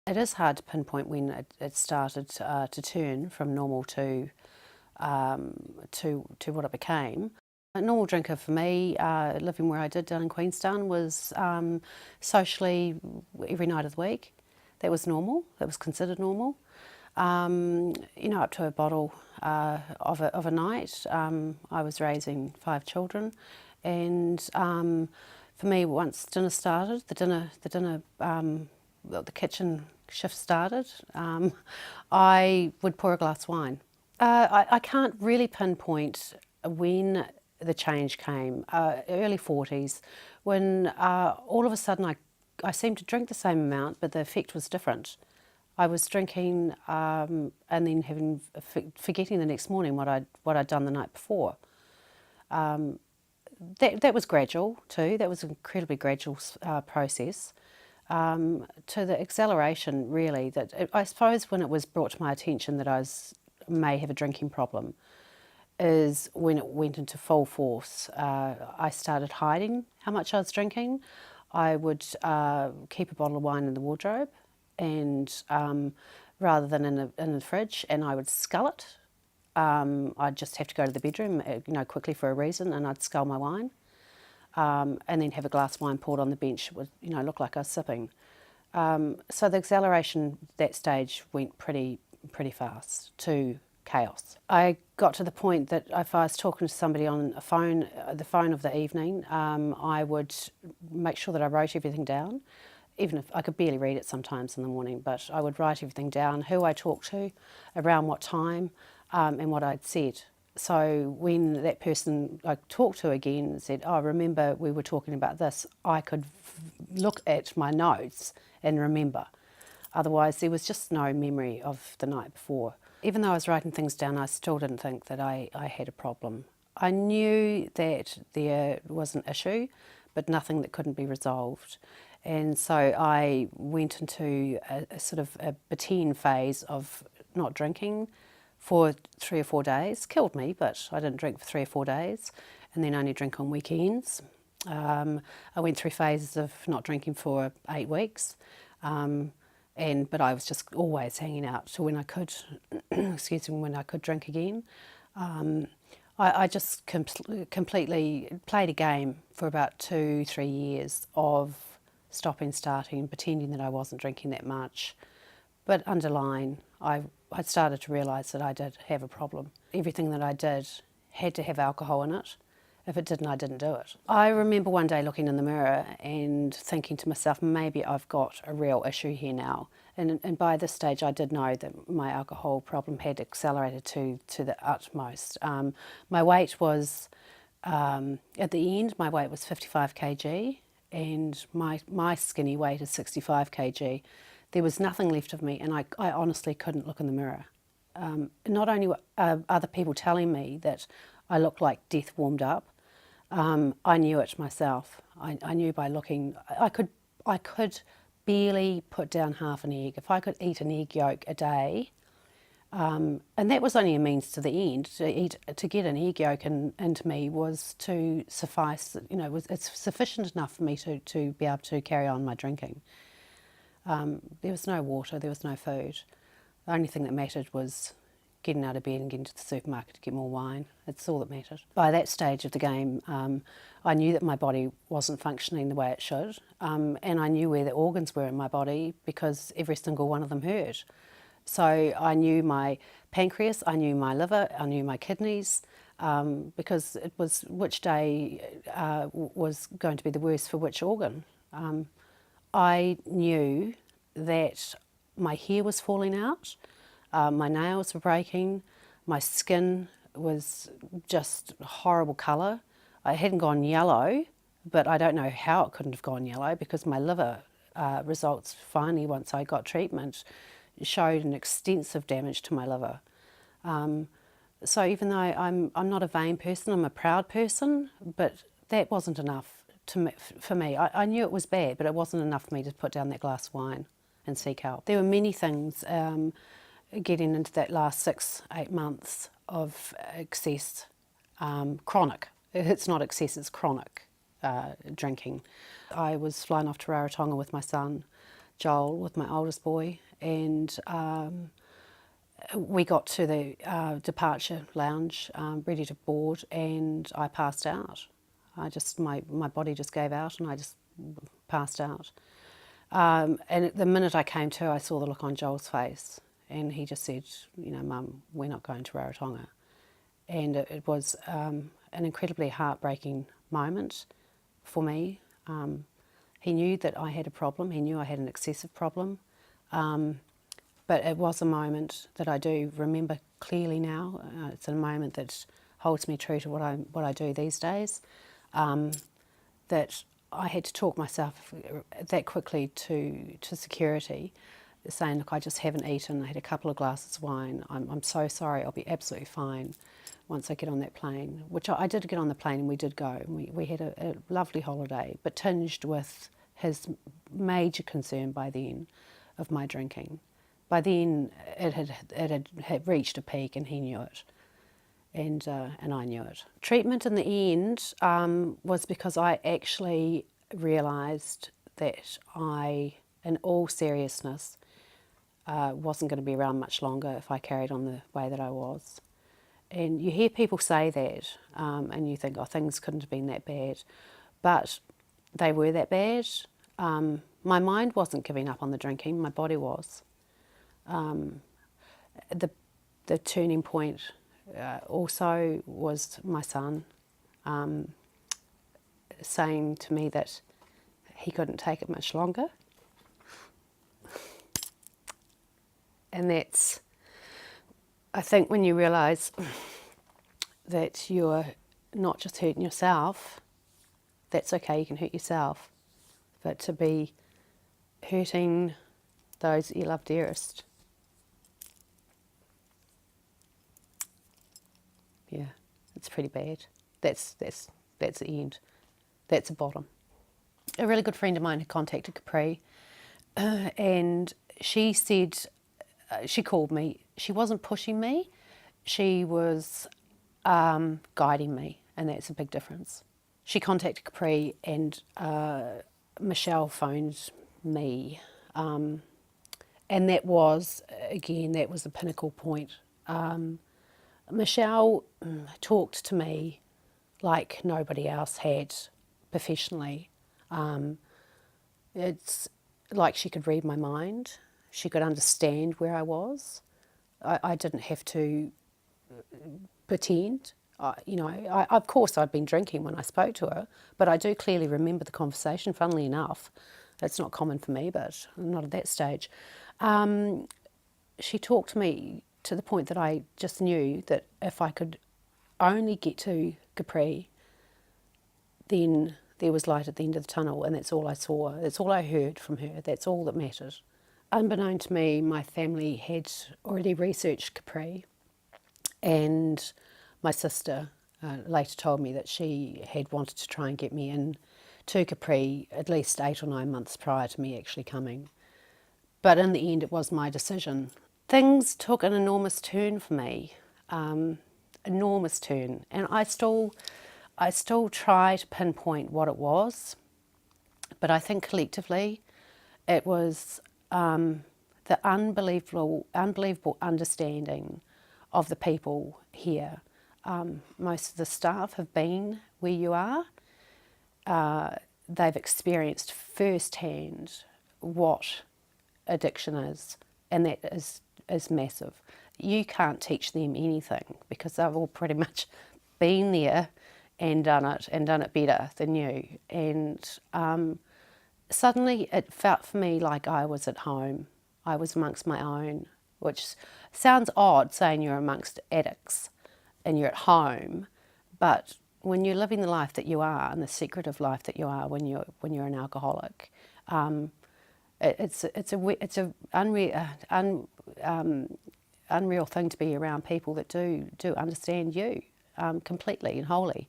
It is hard to pinpoint when it started to turn from normal to what it became. A normal drinker for me, living where I did down in Queenstown, was socially every night of the week. That was normal. That was considered normal. Up to a bottle of a night. I was raising 5 children, and for me, once dinner started, the kitchen shift started, I would pour a glass of wine. I can't really pinpoint when the change came. Early 40s, when all of a sudden I seemed to drink the same amount, but the effect was different. I was drinking and then forgetting the next morning what I'd done the night before. That was gradual too. That was an incredibly gradual process. To the acceleration, really, that I suppose when it was brought to my attention that I may have a drinking problem is when it went into full force. I started hiding how much I was drinking. I would keep a bottle of wine in the wardrobe, and rather than in the fridge, and I would scull it. I'd just have to go to the bedroom, quickly for a reason, and I'd scull my wine, and then have a glass of wine poured on the bench. It would, look like I was sipping. So the acceleration that stage went pretty fast to chaos. I got to the point that if I was talking to somebody on a phone, the phone of the evening, I would make sure that I wrote everything down, even if I could barely read it sometimes in the morning, but I would write everything down, who I talked to, around what time, and what I'd said. So when that person I talked to again said, "Oh, remember we were talking about this," I could look at my notes and remember. Otherwise, there was just no memory of the night before. Even though I was writing things down, I still didn't think that I had a problem. I knew that there was an issue, but nothing that couldn't be resolved. And so I went into a sort of a Bettine phase of not drinking for 3 or 4 days. Killed me, but I didn't drink for 3 or 4 days, and then only drink on weekends. I went through phases of not drinking for 8 weeks, but I was just always hanging out to when I could, when I could drink again. I just completely played a game for about 2-3 years of stopping, starting, pretending that I wasn't drinking that much. But underlying, I started to realise that I did have a problem. Everything that I did had to have alcohol in it. If it didn't, I didn't do it. I remember one day looking in the mirror and thinking to myself, maybe I've got a real issue here now. And by this stage, I did know that my alcohol problem had accelerated to the utmost. My weight was, at the end, my weight was 55 kg, and my skinny weight is 65 kg. There was nothing left of me, and I honestly couldn't look in the mirror. Not only were other people telling me that I looked like death warmed up, I knew it myself. I knew by looking. I could barely put down half an egg. If I could eat an egg yolk a day, and that was only a means to the end. To get an egg yolk into me was to suffice. It's sufficient enough for me to be able to carry on my drinking. There was no water, there was no food. The only thing that mattered was getting out of bed and getting to the supermarket to get more wine. It's all that mattered. By that stage of the game, I knew that my body wasn't functioning the way it should, and I knew where the organs were in my body because every single one of them hurt. So I knew my pancreas, I knew my liver, I knew my kidneys, because it was which day was going to be the worst for which organ. I knew that my hair was falling out, my nails were breaking, my skin was just a horrible colour. I hadn't gone yellow, but I don't know how it couldn't have gone yellow because my liver results finally, once I got treatment, showed an extensive damage to my liver. So even though I'm not a vain person, I'm a proud person, but that wasn't enough for me. I knew it was bad, but it wasn't enough for me to put down that glass of wine and seek help. There were many things getting into that last 6-8 months of excess, chronic. It's not excess, it's chronic drinking. I was flying off to Rarotonga with my son Joel with my oldest boy, and we got to the departure lounge, ready to board, and I passed out. My body just gave out, and I just passed out. And the minute I came to, I saw the look on Joel's face, and he just said, Mum, we're not going to Rarotonga. And it was an incredibly heartbreaking moment for me. He knew that I had a problem. He knew I had an excessive problem. But it was a moment that I do remember clearly now. It's a moment that holds me true to what I do these days. That I had to talk myself that quickly to security, saying, look, I just haven't eaten. I had a couple of glasses of wine. I'm so sorry. I'll be absolutely fine once I get on that plane, which I did get on the plane, and we did go. And we had a lovely holiday, but tinged with his major concern by then of my drinking. By then, it had reached a peak, and he knew it, and I knew it. Treatment in the end was because I actually realised that I, in all seriousness, wasn't going to be around much longer if I carried on the way that I was. And you hear people say that, and you think, oh, things couldn't have been that bad. But they were that bad. My mind wasn't giving up on the drinking, my body was. The turning point also was my son saying to me that he couldn't take it much longer. And that's, I think, when you realise that you're not just hurting yourself, that's okay, you can hurt yourself, but to be hurting those that you love dearest, yeah, it's pretty bad. That's the end. That's the bottom. A really good friend of mine had contacted Capri, and she said, she called me. She wasn't pushing me, she was guiding me, and that's a big difference. She contacted Capri, and Michelle phoned me, and that was, again, that was the pinnacle point. Michelle talked to me like nobody else had professionally. It's like she could read my mind. She could understand where I was. I didn't have to pretend. Of course I'd been drinking when I spoke to her, but I do clearly remember the conversation, funnily enough. That's not common for me, but not at that stage. She talked to me to the point that I just knew that if I could only get to Capri, then there was light at the end of the tunnel, and that's all I saw. That's all I heard from her. That's all that mattered. Unbeknown to me, my family had already researched Capri, and my sister later told me that she had wanted to try and get me in to Capri at least 8 or 9 months prior to me actually coming. But in the end, it was my decision. Things took an enormous turn for me, enormous turn, and I still try to pinpoint what it was, but I think collectively it was the unbelievable understanding of the people here. Most of the staff have been where you are. They've experienced firsthand what addiction is, and that is massive. You can't teach them anything because they've all pretty much been there and done it better than you. And suddenly it felt for me like I was at home. I was amongst my own, which sounds odd saying you're amongst addicts and you're at home, but when you're living the life that you are and the secretive life that you are when you're an alcoholic, it's a unreal thing to be around people that do understand you completely and wholly.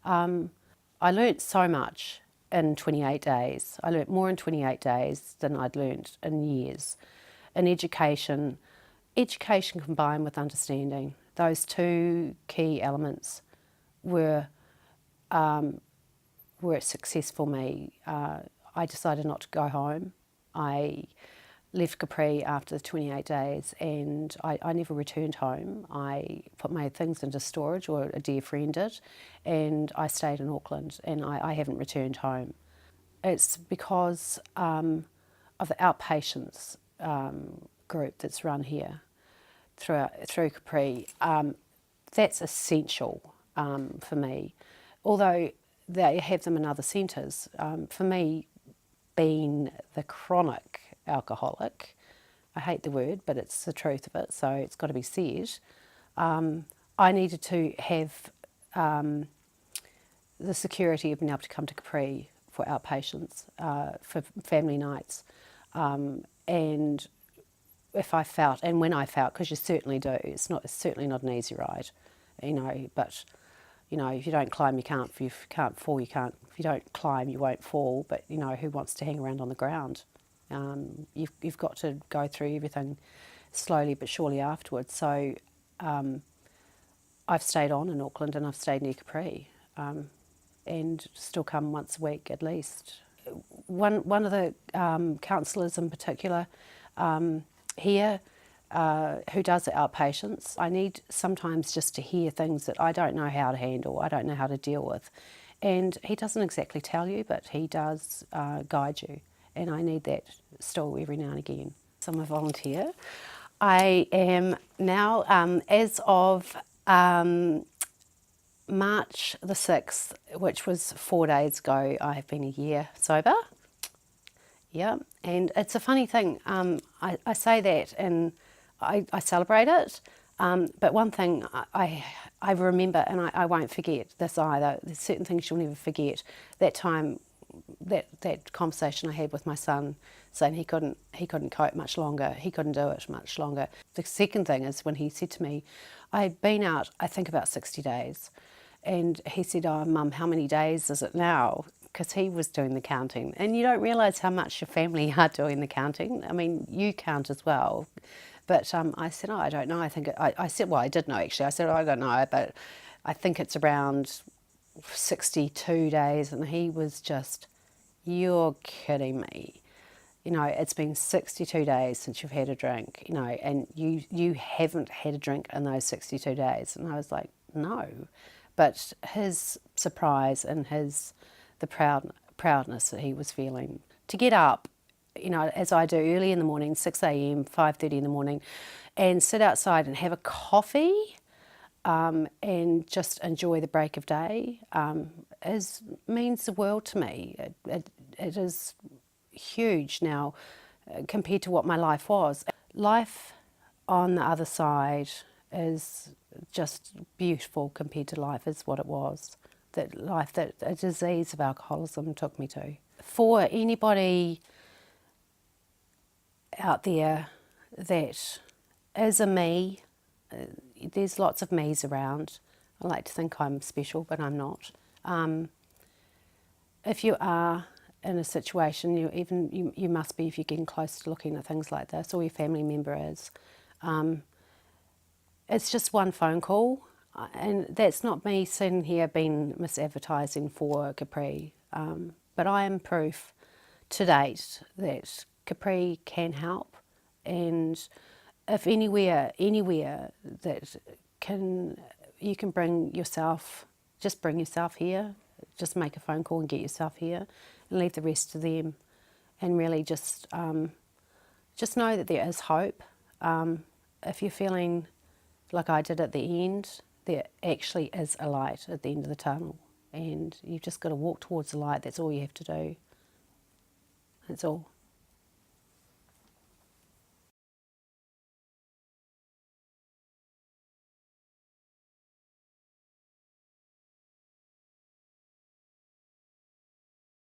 I learnt so much in 28 days. I learnt more in 28 days than I'd learnt in years. In education combined with understanding, those two key elements were a success for me. I decided not to go home. I left Capri after the 28 days, and I never returned home. I put my things into storage, or a dear friend did, and I stayed in Auckland, and I haven't returned home. It's because of the outpatients group that's run here through Capri. That's essential for me. Although they have them in other centres, for me, being the chronic alcoholic, I hate the word, but it's the truth of it, so it's got to be said. I needed to have the security of being able to come to Capri for outpatients, for family nights, and if I felt, and when I felt, because you certainly do, it's certainly not an easy ride, but if you don't climb, you can't. If you can't fall, you can't. If you don't climb, you won't fall. But who wants to hang around on the ground? You've got to go through everything slowly but surely afterwards. So I've stayed on in Auckland, and I've stayed near Capri, and still come once a week at least. One of the counsellors in particular here, who does the outpatients, I need sometimes just to hear things that I don't know how to handle, I don't know how to deal with. And he doesn't exactly tell you, but he does guide you. And I need that still every now and again. So I'm a volunteer. I am now, as of March the 6th, which was 4 days ago, I have been a year sober. Yeah, and it's a funny thing. I say that and I celebrate it, but one thing I remember, and I won't forget this either. There's certain things you'll never forget. That time, that conversation I had with my son, saying he couldn't cope much longer. He couldn't do it much longer. The second thing is when he said to me, I'd been out, I think about 60 days, and he said, "Oh, Mum, how many days is it now?" Because he was doing the counting, and you don't realise how much your family are doing the counting. I mean, you count as well. But I said, "Oh, I don't know. I think I said, well, I did know actually. I said, oh, I don't know, but I think it's around 62 days." And he was just, "You're kidding me. It's been 62 days since you've had a drink, and you haven't had a drink in those 62 days." And I was like, "No." But his surprise and the proudness that he was feeling, to get up, as I do early in the morning, 6 a.m., 5:30 in the morning, and sit outside and have a coffee, and just enjoy the break of day, means the world to me. It is huge now compared to what my life was. Life on the other side is just beautiful compared to life as what it was. That life that a disease of alcoholism took me to. For anybody out there that is a me, there's lots of me's around. I like to think I'm special, but I'm not. If you are in a situation, you must be if you're getting close to looking at things like this, or your family member is. It's just one phone call, and that's not me sitting here being misadvertising for Capri, but I am proof to date that Capri can help, and if anywhere that you can bring yourself, just bring yourself here, just make a phone call and get yourself here, and leave the rest to them, and really just know that there is hope. If you're feeling like I did at the end, there actually is a light at the end of the tunnel, and you've just got to walk towards the light. That's all you have to do. That's all.